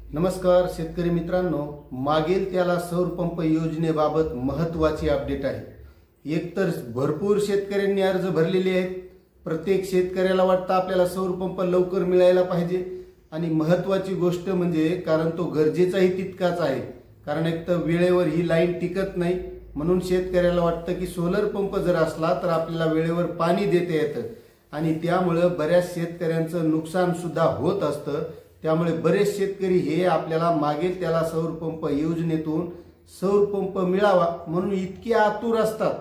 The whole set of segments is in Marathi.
नमस्कार शेतकरी मित्रांनो, मागेल त्याला सौर पंप योजनेबाबत महत्त्वाची अपडेट आहे। एकतर भरपूर शेतकऱ्यांनी अर्ज भरलेले आहेत। प्रत्येक शेतकऱ्याला वाटतं आपल्याला सौर पंप लवकर मिळायला पाहिजे आणि महत्त्वाची गोष्ट म्हणजे कारण तो गरजेचाही तितकाच आहे। कारण एक तर वेळेवर ही लाईन टिकत नाही, म्हणून शेतकऱ्याला वाटतं की सोलर पंप जर असला तर आपल्याला वेळेवर पाणी देता येतं आणि त्यामुळे बऱ्याच शेतकऱ्यांचं नुकसान सुद्धा होत असतं। त्यामुळे बरेच शेतकरी हे आपल्याला मागेल त्याला सौर पंप योजनेतून सौर पंप मिळावा म्हणून इतके आतुर असतात।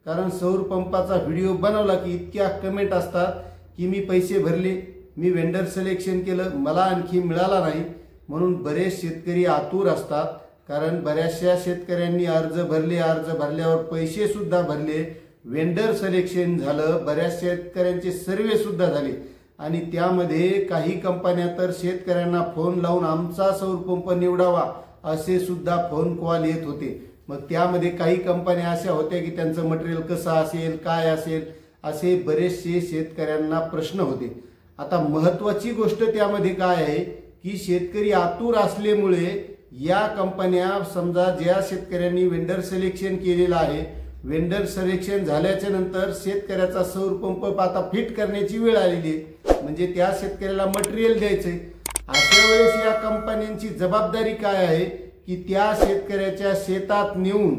कारण सौर पंपाचा व्हिडिओ बनवला की इतक्या कमेंट असतात की मी पैसे भरले, मी वेंडर सिलेक्शन केलं, मला आणखी मिळाला नाही, म्हणून बरेच शेतकरी आतुर असतात। कारण बऱ्याचशा शेतकऱ्यांनी अर्ज भरले, अर्ज भरल्यावर पैसे सुद्धा भरले, वेंडर सिलेक्शन झालं, बऱ्याच शेतकऱ्यांचे सर्वे सुद्धा झाले आणि त्यामध्ये काही कंपन्या तर शेतकऱ्यांना फोन लावून आमचा सौर पंप निवडावा असे सुद्धा फोन कॉल येत होते। मग त्यामध्ये काही कंपन्या अशा होत्या की त्यांचं मटेरियल कसं असेल, काय असेल, असे बरेचसे शेतकऱ्यांना प्रश्न होते। आता महत्त्वाची गोष्ट त्यामध्ये काय आहे की शेतकरी आतुर असल्यामुळे या कंपन्या समजा ज्या शेतकऱ्यांनी वेंडर सिलेक्शन केलेलं आहे, वेंडर सिलेक्शन झाल्याच्या नंतर शेतकऱ्याचा सौर पंप आता फिट करण्याची वेळ आलेली आहे, म्हणजे त्या शेतकऱ्याला मटेरियल द्यायचंय। अशा वेळेस या कंपन्यांची जबाबदारी काय आहे की त्या शेतकऱ्याच्या शेतात नेऊन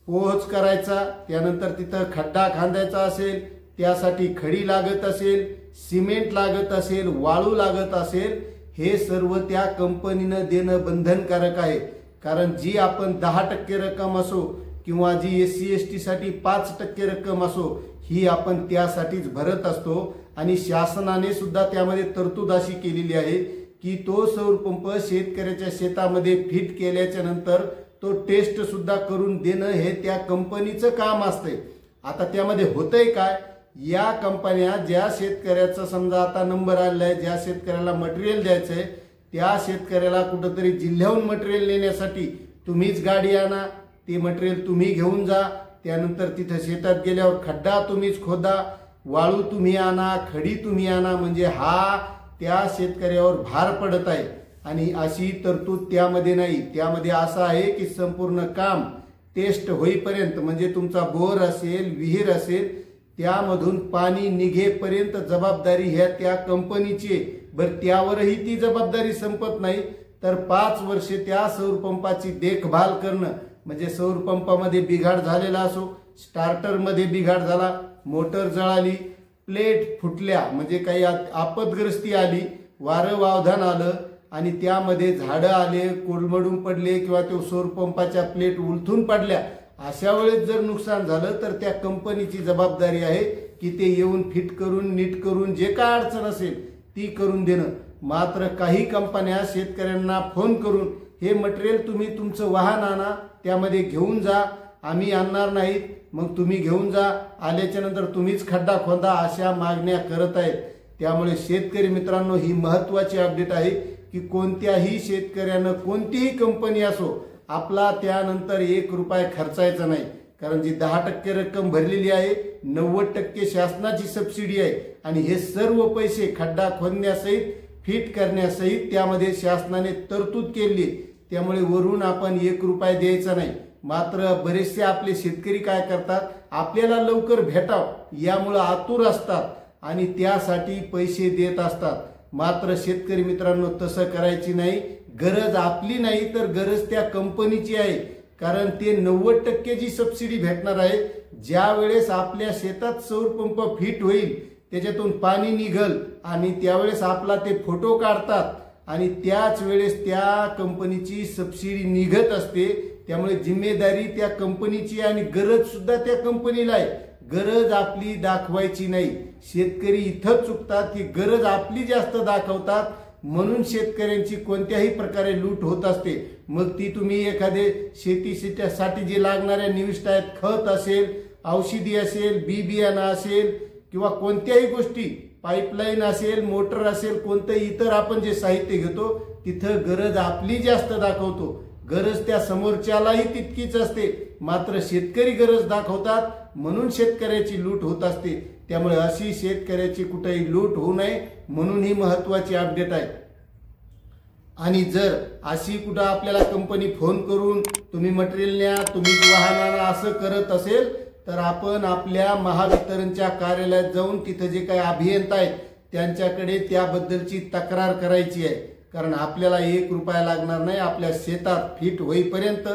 पोहोच करायचा, त्यानंतर तिथं खड्डा खांदायचा असेल, त्यासाठी खडी लागत असेल, सिमेंट लागत असेल, वाळू लागत असेल, हे सर्व त्या कंपनीनं देणं बंधनकारक आहे। कारण जी आपण 10% रक्कम असो किंवा जी SC ST साठी 5% रक्कम असो, ही आपण त्यासाठीच भरत असतो आणि शासनाने सुद्धा त्यामध्ये तरतूद अशी केलेली आहे की तो सौर पंप शेतकऱ्याच्या शेतामध्ये फिट केल्याच्या नंतर तो टेस्ट सुद्धा करून देणं हे त्या कंपनीचं काम असतंय। आता त्यामध्ये होतंय काय, या कंपन्या ज्या शेतकऱ्याचा समजा आता नंबर आलाय, ज्या शेतकऱ्याला मटेरियल द्यायचंय त्या शेतकऱ्याला कुठंतरी जिल्ह्याहून मटेरियल नेण्यासाठी तुम्हीच गाडी आणा, ते मटेरियल तुम्ही घेऊन जा, त्यानंतर तिथं शेतात गेल्यावर खड्डा तुम्हीच खोदा, वाळू तुम्ही आणा, खडी तुम्ही आणा, म्हणजे हा त्या शेतकऱ्यावर भार पडत आहे। आणि अशी तरतूद त्यामध्ये नाही। त्यामध्ये असं आहे की संपूर्ण काम टेस्ट होईपर्यंत, म्हणजे तुमचा बोर असेल, विहीर असेल, त्यामधून पाणी निघेपर्यंत जबाबदारी ह्या त्या कंपनीची। बरं त्यावरही ती जबाबदारी संपत नाही तर 5 वर्षे त्या सौर पंपाची देखभाल करणं, म्हणजे सौर पंपामध्ये बिघाड झालेला असो, स्टार्टर मध्ये बिघाड झाला, मोटर जळाली, प्लेट फुटल्या, म्हणजे काही आपदग्रस्ती आली, वारं वावधान आलं आणि त्यामध्ये झाडं आले, कोलमडून पडले किंवा तो सौर पंपाच्या प्लेट उलथून पडल्या, अशा वेळेस जर नुकसान झालं तर त्या कंपनीची जबाबदारी आहे की ते येऊन फिट करून, नीट करून, जे काय अडचण असेल ती करून देणं। मात्र काही कंपन्या शेतकऱ्यांना फोन करून हे मटेरियल तुम्ही तुमचं वाहन आणा, त्यामध्ये घेऊन जा, आम्ही आणणार नाहीत, मग तुम्ही घेऊन जा, आल्याच्या नंतर तुम्हीच खड्डा खोदा, अशा मागण्या करत आहेत। त्यामुळे शेतकरी मित्रांनो, ही महत्त्वाची अपडेट आहे की कोणत्याही शेतकऱ्यानं कोणतीही कंपनी असो आपला त्यानंतर 1 रुपया खर्चायचा नाही। कारण जी 10% रक्कम भरलेली आहे, 90% शासनाची सबसिडी आहे आणि हे सर्व पैसे खड्डा खोदण्यासहित, फिट करण्यासहित त्यामध्ये शासनाने तरतूद केली। त्यामुळे वरून आपण 1 रुपया द्यायचा नाही। मात्र बरेचसे आपले शेतकरी काय करतात, आपल्याला लवकर भेटावं यामुळे आतुर असतात आणि त्यासाठी पैसे देत असतात। मात्र शेतकरी मित्रांनो, तसं करायची नाही। गरज आपली नाही तर गरज त्या कंपनीची आहे। कारण ते 90% जी सबसिडी भेटणार आहे, ज्या वेळेस आपल्या शेतात सौर पंप फिट होईल, त्याच्यातून पाणी निघल आणि त्यावेळेस आपला ते फोटो काढतात आणि त्याच वेळेस त्या कंपनीची सबसिडी निघत असते। त्यामुळे जिम्मेदारी त्या कंपनीची आणि गरज सुद्धा त्या कंपनीला आहे। गरज आपली दाखवायची नाही। शेतकरी इथं चुकतात की गरज आपली जास्त दाखवतात, म्हणून शेतकऱ्यांची कोणत्याही प्रकारे लूट होत असते। मग ती तुम्ही एखादे शेतीसाठी जे लागणाऱ्या निविष्ट आहेत, खत असेल, औषधी असेल, बी बियाणं असेल किंवा कोणत्याही गोष्टी, पाईपलाईन असेल, मोटर असेल, कोणतंही इतर आपण जे साहित्य घेतो तिथं गरज आपली जास्त दाखवतो, गरज त्या समोरच्यालाही तितकीच असते। मात्र शेतकरी गरज दाखवतात म्हणून शेतकऱ्याची लूट होत असते। त्यामुळे अशी शेतकऱ्याची कुठेही लूट होऊ नये म्हणून ही महत्त्वाची अपडेट आहे। आणि जर अशी कुठं आपल्याला कंपनी फोन करून तुम्ही मटेरियल न्या, तुम्ही वाहन आणा असं करत असेल तर आपण आपल्या महावितरणच्या कार्यालयात जाऊन तिथे जे काही अभियंता आहेत त्यांच्याकडे त्याबद्दलची तक्रार करायची आहे. कारण आपल्याला 1 रुपया लागणार नाही. आपल्या शेतात फिट होईपर्यंत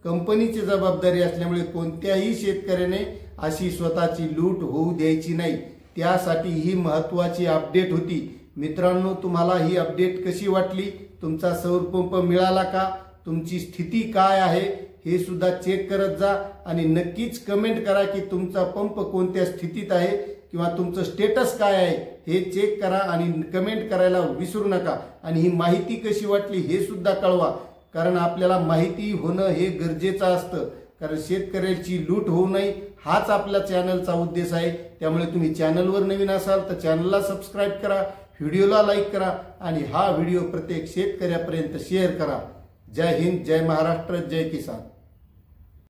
कंपनीची जबाबदारी असल्यामुळे कोणत्याही शेतकऱ्याने अशी स्वतःची लूट होऊ द्यायची नाही. त्यासाठी ही महत्त्वाची अपडेट होती. मित्रांनो, तुम्हाला ही अपडेट कशी वाटली? तुमचा सौर पंप मिळाला का? तुमची स्थिती काय आहे हे सुद्धा चेक करत जा आणि नक्कीच कमेंट करा की तुमचा पंप कोणत्या स्थितीत आहे किंवा तुमचं स्टेटस काय आहे हे चेक करा आणि कमेंट करायला विसरू नका. आणि ही माहिती कशी वाटली हे सुद्धा कळवा. कारण आपल्याला माहिती होणं हे गरजेचं असतं. कारण शेतकऱ्याची लूट होऊ नये हाच आपल्या चॅनलचा उद्देश आहे. त्यामुळे तुम्ही चॅनलवर नवीन असाल तर चॅनलला सबस्क्राईब करा, व्हिडिओला लाईक करा आणि हा व्हिडिओ प्रत्येक शेतकऱ्यापर्यंत शेअर करा. जय हिंद, जय महाराष्ट्र, जय किसान.